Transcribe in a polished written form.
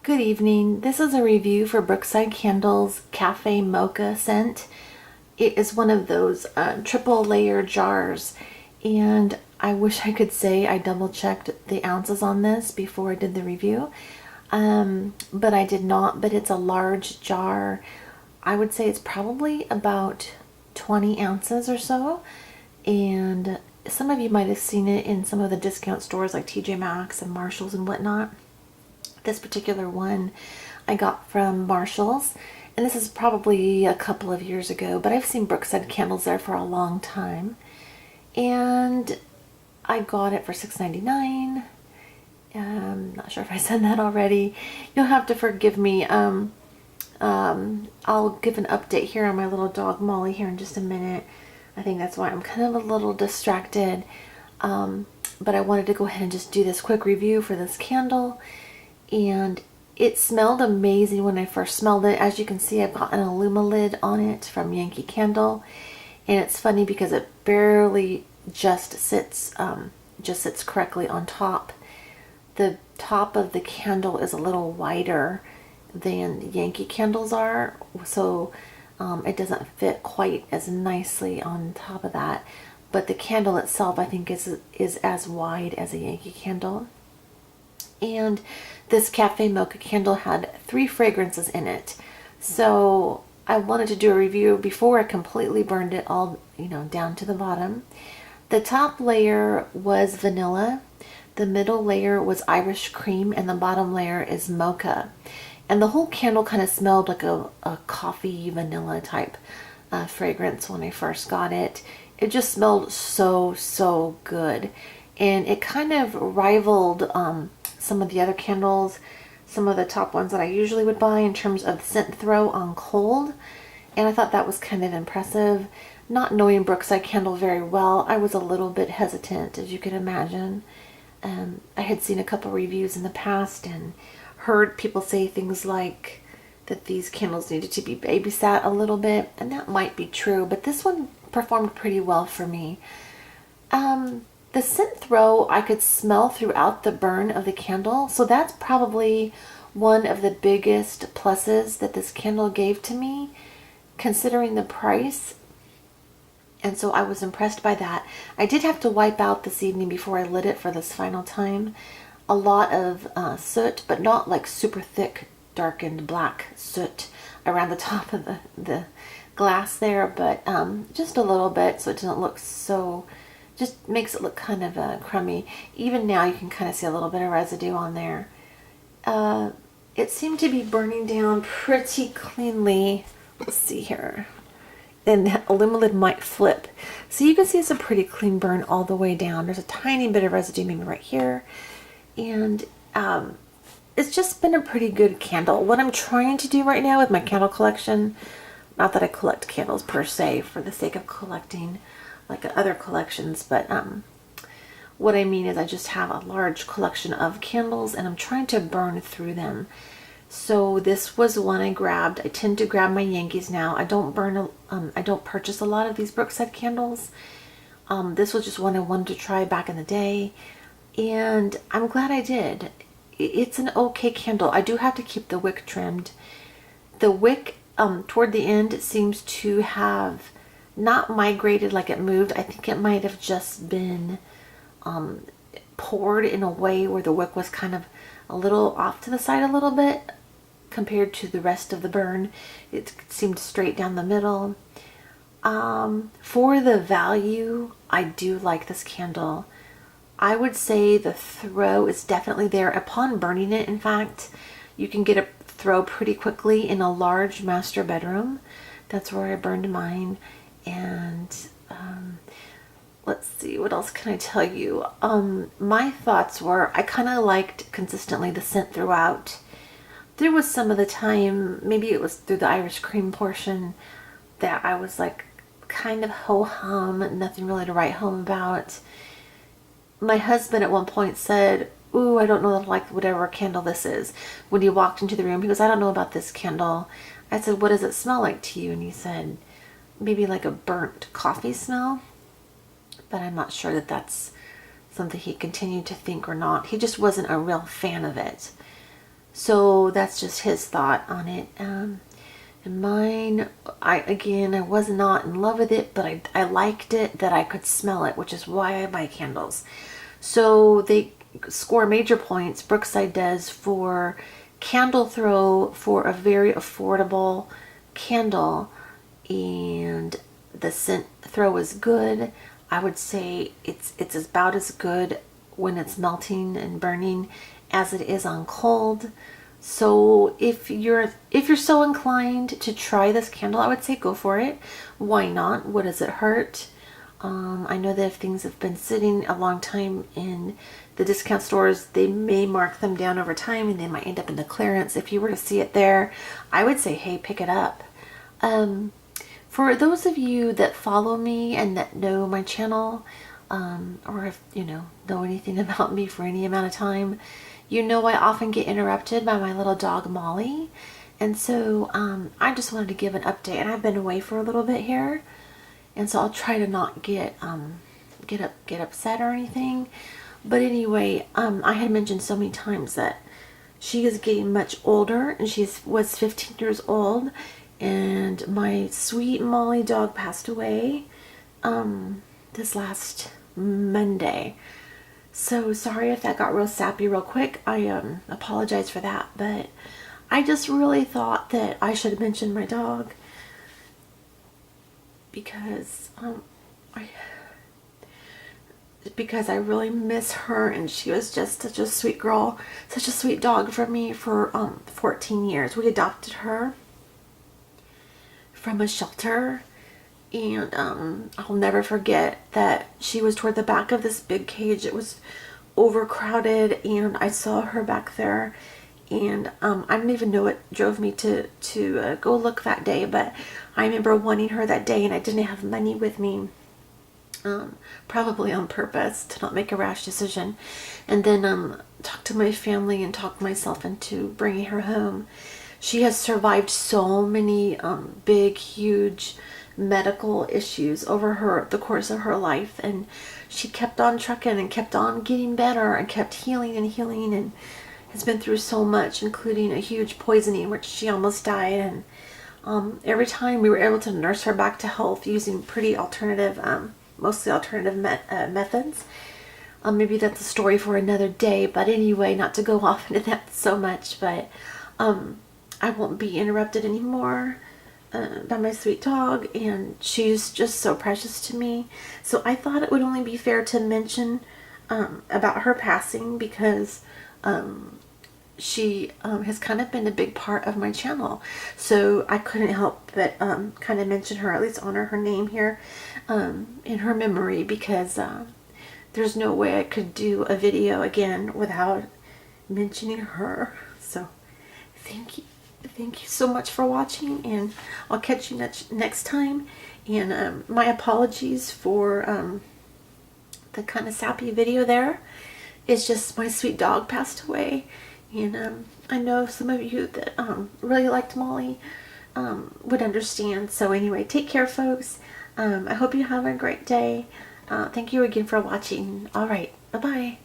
Good evening. This is a review for Brookside Candle's Cafe Mocha scent. It is one of those triple layer jars, and I wish I could say I double checked the ounces on this before I did the review, but I did not. But it's a large jar. I would say it's probably about 20 ounces or so, and some of you might have seen it in some of the discount stores like TJ Maxx and Marshalls and whatnot. This particular one I got from Marshalls, and this is probably a couple of years ago, but I've seen Brookside Candles there for a long time, and I got it for $6.99. Not sure if I said that already. You'll have to forgive me. I'll give an update here on my little dog Molly here in just a minute. I think that's why I'm kind of a little distracted, but I wanted to go ahead and just do this quick review for this candle. And it smelled amazing when I first smelled it. As you can see, I've got an Illuma lid on it from Yankee Candle, and it's funny because it barely just sits correctly on top. The top of the candle is a little wider than Yankee Candles are, so it doesn't fit quite as nicely on top of that. But the candle itself, I think, is as wide as a Yankee Candle. And this Cafe Mocha candle had 3 fragrances in it. So I wanted to do a review before I completely burned it all, down to the bottom. The top layer was vanilla, the middle layer was Irish cream, and the bottom layer is mocha. And the whole candle kind of smelled like a coffee vanilla type fragrance when I first got it. It just smelled so good. And it kind of rivaled some of the other candles, some of the top ones that I usually would buy in terms of scent throw on cold. And I thought that was kind of impressive. Not knowing Brookside Candle very well, I was a little bit hesitant, as you can imagine. I had seen a couple reviews in the past and heard people say things like that these candles needed to be babysat a little bit, and that might be true, but this one performed pretty well for me. The scent throw I could smell throughout the burn of the candle, so that's probably one of the biggest pluses that this candle gave to me, considering the price. And so I was impressed by that. I did have to wipe out this evening before I lit it for this final time. A lot of soot, but not like super thick, darkened black soot around the top of the glass there, but just a little bit so it doesn't look so... just makes it look kind of crummy. Even now you can kind of see a little bit of residue on there. It seemed to be burning down pretty cleanly. Let's see here. Then the Illuma lid might flip. So you can see it's a pretty clean burn all the way down. There's a tiny bit of residue maybe right here. And it's just been a pretty good candle. What I'm trying to do right now with my candle collection, not that I collect candles per se for the sake of collecting like other collections, but what I mean is I just have a large collection of candles and I'm trying to burn through them. So this was one I grabbed. I tend to grab my Yankees now. I don't purchase a lot of these Brookside candles. This was just one I wanted to try back in the day, and I'm glad I did. It's an okay candle. I do have to keep the wick trimmed. The wick toward the end seems to have not migrated, like it moved. I think it might have just been poured in a way where the wick was kind of a little off to the side a little bit compared to the rest of the burn. It seemed straight down the middle. For the value, I do like this candle. I would say the throw is definitely there. Upon burning it, in fact, you can get a throw pretty quickly in a large master bedroom. That's where I burned mine. And let's see, what else can I tell you? My thoughts were, I kind of liked consistently the scent throughout. There was some of the time, maybe it was through the Irish cream portion, that I was like kind of ho-hum, nothing really to write home about. My husband at one point said, "Ooh, I don't know that I like whatever candle this is." When he walked into the room, he goes, "I don't know about this candle." I said, "What does it smell like to you?" And he said, "Maybe like a burnt coffee smell." But I'm not sure that that's something he continued to think or not. He just wasn't a real fan of it. So that's just his thought on it. And mine, I was not in love with it, but I liked it that I could smell it, which is why I buy candles. So they score major points, Brookside does, for candle throw for a very affordable candle, and the scent throw is good. I would say it's about as good when it's melting and burning as it is on cold. So if you're so inclined to try this candle, I would say go for it. Why not? What does it hurt? I know that if things have been sitting a long time in the discount stores, they may mark them down over time and they might end up in the clearance. If you were to see it there, I would say, hey, pick it up. For those of you that follow me and that know my channel, or if know anything about me for any amount of time, you know I often get interrupted by my little dog Molly. And so I just wanted to give an update, and I've been away for a little bit here, and so I'll try to not get upset or anything. But anyway, I had mentioned so many times that she is getting much older, and she was 15 years old, and my sweet Molly dog passed away this last Monday. So sorry if that got real sappy real quick. I apologize for that, but I just really thought that I should mention my dog because I really miss her, and she was just such a sweet girl, such a sweet dog for me for 14 years. We adopted her from a shelter, and I'll never forget that she was toward the back of this big cage. It was overcrowded, and I saw her back there, and I don't even know what drove me to go look that day, but I remember wanting her that day, and I didn't have money with me, probably on purpose to not make a rash decision, and then talked to my family and talked myself into bringing her home. She has survived so many big, huge medical issues over the course of her life, and she kept on trucking and kept on getting better and kept healing and healing, and has been through so much, including a huge poisoning, which she almost died. And every time we were able to nurse her back to health using pretty alternative, mostly alternative methods. Maybe that's a story for another day, but anyway, not to go off into that so much, but I won't be interrupted anymore by my sweet dog, and she's just so precious to me. So I thought it would only be fair to mention about her passing, because she has kind of been a big part of my channel. So I couldn't help but kind of mention her, at least honor her name here in her memory, because there's no way I could do a video again without mentioning her. So thank you. Thank you so much for watching, and I'll catch you next time. And my apologies for the kind of sappy video there. It's just my sweet dog passed away, and I know some of you that really liked Molly would understand. So anyway, take care, folks. I hope you have a great day. Thank you again for watching. All right, bye-bye.